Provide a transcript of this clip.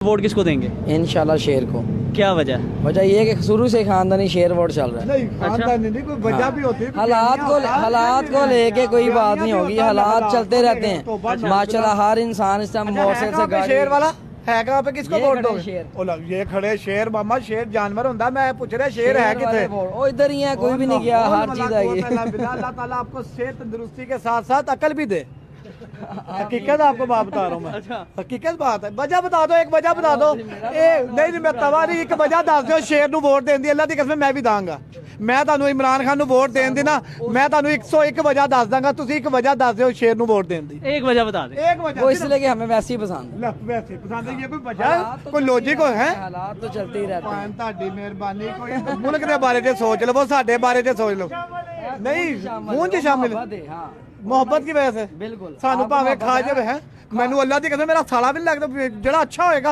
Vote किसको देंगे? इंशाल्लाह शेर को। क्या वजह? वजह ये है कि शुरू से खानदानी शेर वोट चल रहा है। नहीं खानदानी नहीं, कोई वजह भी होती है। हालात को लेके कोई बात नहीं होगी, हालात चलते रहते हैं माशाल्लाह। हर इंसान इस टाइम मौसम से गाड़ी शेर वाला है कहाँ पे, किसको ये वोट खड़े दोगे? शेर। ओ लो, ये खड़े शेर मामा, शेर जानवर होता है। मैं पूछ रहा शेर है कितने? वो इधर ही है, कोई भी नहीं गया, हर चीज आएगी। अल्लाह ताला आपको सेहत तंदुरुस्ती के साथ साथ अकल भी दे। हकीकत आपको बात बता रहा हूँ मैं। अच्छा। हकीकत बात है। वजह बता दो, एक वजह बता दो। नहीं मैं तवा नहीं, एक वजह दस दो। शेर नू वोट देन दी अल्लाह दी कसम मैं भी दांगा। मैं ਤੁਹਾਨੂੰ इमरान खान नू वोट देन दी ना, मैं ਤੁਹਾਨੂੰ 101 वजह दस दांगा। तुसी एक वजह दस दो शेर नू वोट देन दी। एक वजह बता दे। एक वजह वो इसलिए कि हमें वैसे ही पसंद है। वैसे पसंद है, ये कोई वजह कोई लॉजिक है? हालात तो चलते ही रहते हैं। ਤੁਹਾਡੀ ਮਿਹਰਬਾਨੀ। ਕੋਈ ਮੁਲਕ ਦੇ ਬਾਰੇ ਤੇ ਸੋਚ ਲਵੋ, ਸਾਡੇ ਬਾਰੇ ਤੇ ਸੋਚ ਲਓ। ਨਹੀਂ ਮੂੰਹ 'ਚ ਸ਼ਾਮਿਲ हाँ ਮੁਹੱਬਤ की वजह से बिल्कुल। ਸਾਨੂੰ ਭਾਵੇਂ ਖਾ ਜਾਵੇ ਹੈ। ਮੈਨੂੰ ਅੱਲਾ ਦੀ ਕਸਮ ਮੇਰਾ ਸਾਲਾ ਵੀ ਨਹੀਂ ਲੱਗਦਾ ਜਿਹੜਾ ਅੱਛਾ ਹੋਏਗਾ